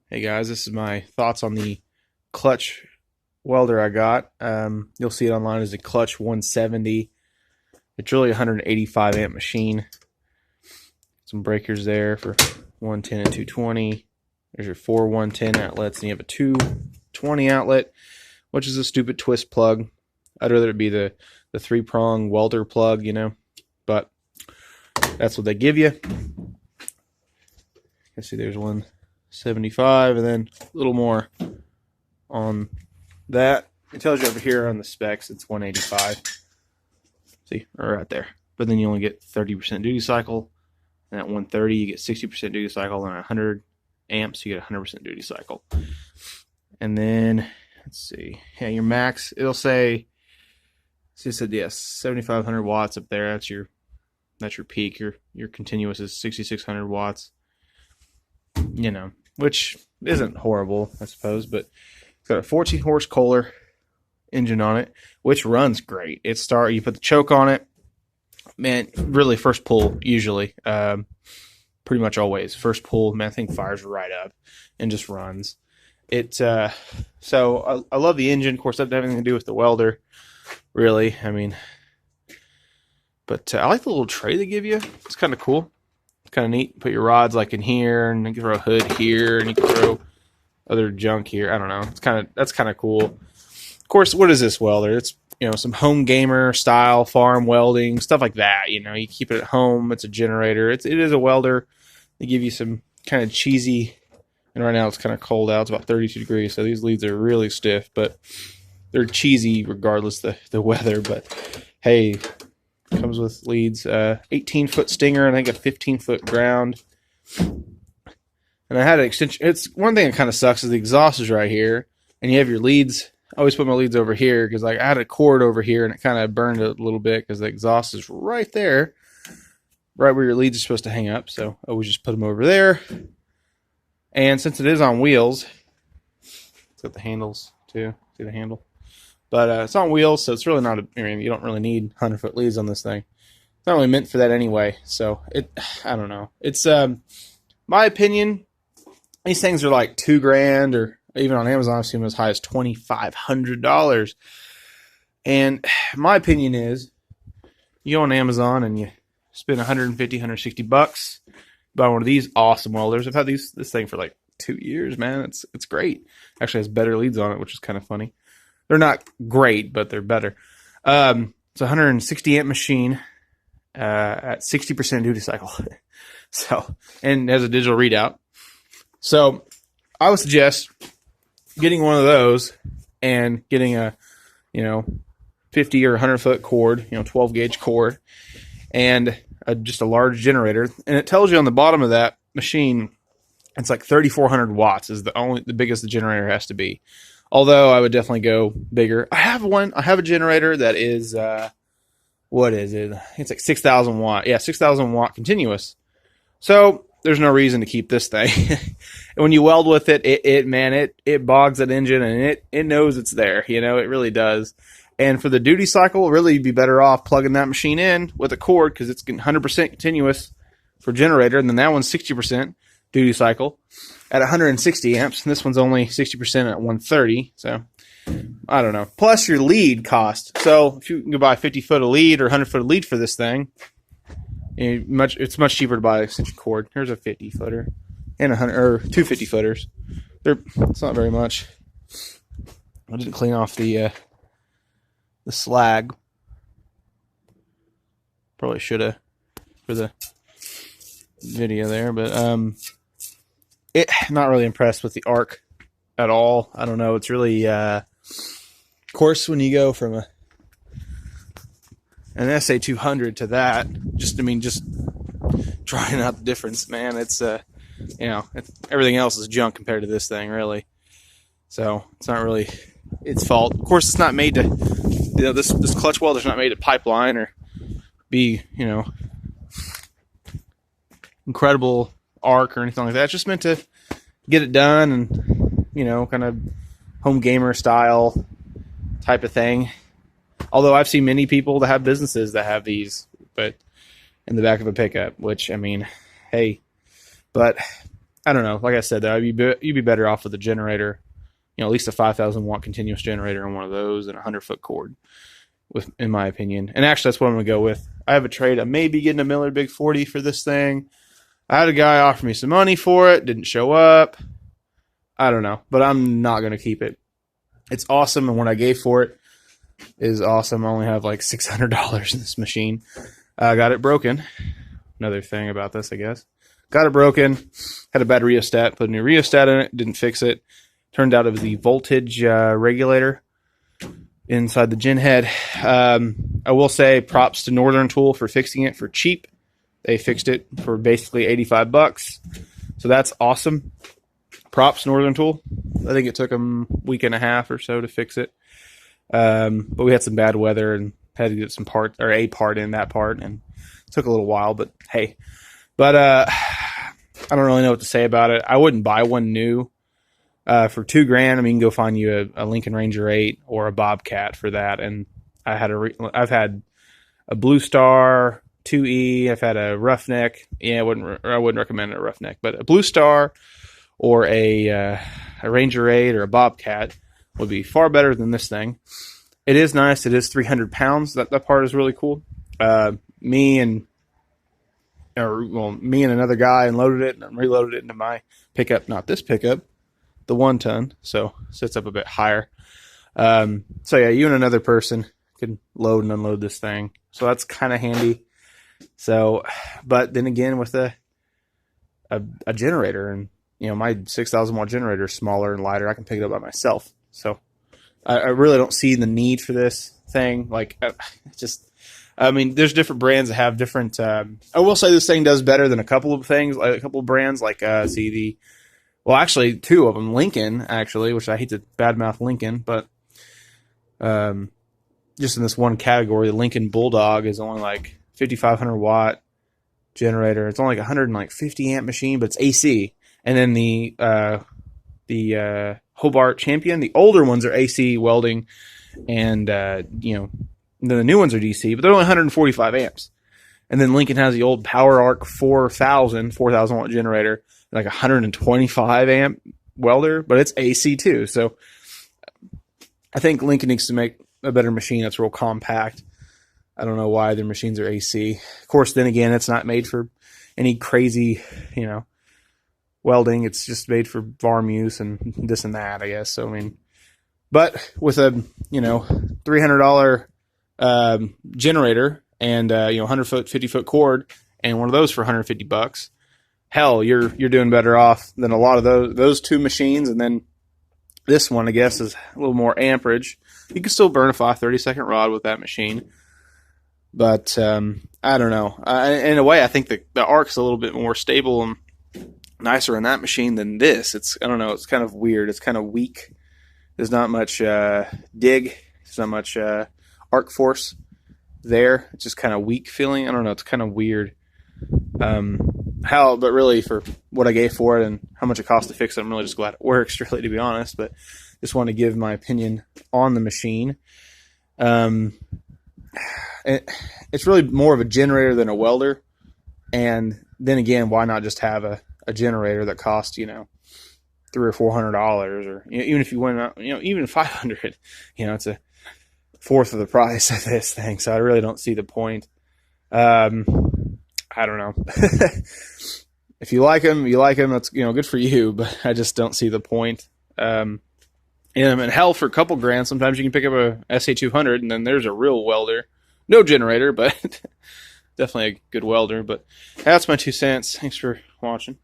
Hey guys, this is my thoughts on the Klutch welder I got. You'll see it online as a Klutch 170. It's really a 185 amp machine. Some breakers there for 110 and 220. There's your four 110 outlets, and you have a 220 outlet, which is a stupid twist plug. I'd rather it be the three-prong welder plug, but that's what they give you. Let's see, there's 175, and then a little more on that. It tells you over here on the specs it's 185. See, right there. But then you only get 30% duty cycle, and at 130 you get 60% duty cycle, and at 100 amps you get 100% duty cycle. And then let's see, yeah, your max, it'll say, see, it said yes, 7,500 watts up there. That's your peak. Your continuous is 6,600 watts. Which isn't horrible, I suppose, but it's got a 14 horse Kohler engine on it, which runs great. You put the choke on it, man, really first pull, usually, pretty much always. First pull, man, I think fires right up and just runs. So I love the engine. Of course, that doesn't have anything to do with the welder, really. But I like the little tray they give you. It's kind of cool. It's kind of neat. Put your rods like in here, and you can throw a hood here, and you can throw other junk here. I don't know. That's kind of cool. Of course, what is this welder? It's some home gamer style farm welding stuff like that. You keep it at home. It's a generator. It is a welder. They give you some kind of cheesy. And right now it's kind of cold out. It's about 32 degrees, so these leads are really stiff, but they're cheesy regardless the weather. But hey. Comes with leads, 18-foot stinger, and I think a 15-foot ground. And I had an extension. It's one thing that kind of sucks is the exhaust is right here, and you have your leads. I always put my leads over here because I had a cord over here, and it kind of burned a little bit because the exhaust is right there, right where your leads are supposed to hang up. So I always just put them over there. And since it is on wheels, it's got the handles too. See the handle? But it's on wheels, so it's really not you don't really need 100-foot leads on this thing. It's not really meant for that anyway, so I don't know. It's my opinion, these things are like $2,000, or even on Amazon I've seen them as high as $2,500. And my opinion is, you go on Amazon and you spend $150, $160, buy one of these awesome welders. I've had this thing for like 2 years, man. It's great. Actually has better leads on it, which is kind of funny. They're not great, but they're better. It's a 160 amp machine at 60% duty cycle. And has a digital readout. So I would suggest getting one of those and getting a 50 or 100-foot cord, 12 gauge cord, and just a large generator. And it tells you on the bottom of that machine, it's like 3,400 watts is the biggest the generator has to be. Although I would definitely go bigger. I have a generator that is, what is it? It's like 6,000 watt. Yeah, 6,000 watt continuous. So there's no reason to keep this thing. And when you weld with it, it bogs that engine, and it knows it's there. It really does. And for the duty cycle, really you'd be better off plugging that machine in with a cord, because it's 100% continuous for generator, and then that one's 60% duty cycle at 160 amps, and this one's only 60% at 130. So I don't know. Plus your lead cost. So if you can go buy 50-foot of lead or 100-foot of lead for this thing, it's much cheaper to buy an extension cord. Here's a 50-footer and two 50-footers. It's not very much. I didn't clean off the slag. Probably should have for the video there, but not really impressed with the arc at all. I don't know. It's really, of course, when you go from an SA200 to that, just trying out the difference, man. It's everything else is junk compared to this thing, really. So it's not really its fault. Of course, it's not made to, this Klutch welder's not made to pipeline or be, incredible arc or anything like that. It's just meant to get it done and kind of home gamer style type of thing. Although I've seen many people that have businesses that have these, but in the back of a pickup, which hey, but I don't know. Like I said, though, you'd be better off with a generator, at least a 5,000 watt continuous generator on one of those and a 100-foot cord, in my opinion. And actually, that's what I'm going to go with. I have a trade. I may be getting a Miller Big 40 for this thing. I had a guy offer me some money for it. Didn't show up. I don't know, but I'm not going to keep it. It's awesome, and what I gave for it is awesome. I only have like $600 in this machine. I got it broken. Another thing about this, I guess. Got it broken. Had a bad rheostat. Put a new rheostat in it. Didn't fix it. Turned out it was the voltage regulator inside the gen head. I will say props to Northern Tool for fixing it for cheap. They fixed it for basically $85. So that's awesome. Props Northern Tool. I think it took them a week and a half or so to fix it. But we had some bad weather and had to get some part or a part in that part, and it took a little while, but hey. But I don't really know what to say about it. I wouldn't buy one new. For $2,000, I mean, you can go find you a Lincoln Ranger 8 or a Bobcat for that. And I've had a Blue Star 2E. I've had a Roughneck. Yeah, I wouldn't recommend a Roughneck, but a Blue Star or a Ranger 8 or a Bobcat would be far better than this thing. It is nice. It is 300 pounds. That part is really cool. Me and another guy unloaded it and reloaded it into my pickup. Not this pickup, the 1 ton. So sits up a bit higher. So yeah, you and another person can load and unload this thing. So that's kind of handy. So, but then again, with a generator, and my 6,000 watt generator is smaller and lighter, I can pick it up by myself. So I really don't see the need for this thing. Like, there's different brands that have different. I will say this thing does better than a couple of things, like a couple of brands, like actually 2 of them, Lincoln, actually, which I hate to badmouth Lincoln, but just in this one category, the Lincoln Bulldog is only like 5,500 watt generator. It's only like 150 amp machine, but it's AC. And then the Hobart Champion, the older ones are AC welding, and the new ones are DC, but they're only 145 amps. And then Lincoln has the old Power Arc 4,000 watt generator, like 125 amp welder, but it's AC too. So I think Lincoln needs to make a better machine that's real compact. I don't know why their machines are AC. Of course, then again, it's not made for any crazy, welding. It's just made for farm use and this and that, I guess. So, I mean, but with a, $300 generator and, 100-foot, 50-foot cord and one of those for $150, hell, you're doing better off than a lot of those 2 machines. And then this one, I guess, is a little more amperage. You can still burn a 5/32 rod with that machine. But I don't know. In a way, I think the arc's a little bit more stable and nicer in that machine than this. I don't know. It's kind of weird. It's kind of weak. There's not much dig. There's not much arc force there. It's just kind of weak feeling. I don't know. It's kind of weird. But really, for what I gave for it and how much it cost to fix it, I'm really just glad it works, really, to be honest. But just want to give my opinion on the machine. It's really more of a generator than a welder. And then again, why not just have a generator that costs, $300 or $400, or even if you went out, even $500, it's a fourth of the price of this thing. So I really don't see the point. I don't know. If you like them, that's, good for you, but I just don't see the point. And hell, for a couple grand, sometimes you can pick up a SA200 and then there's a real welder. No generator, but definitely a good welder. But that's my 2 cents. Thanks for watching.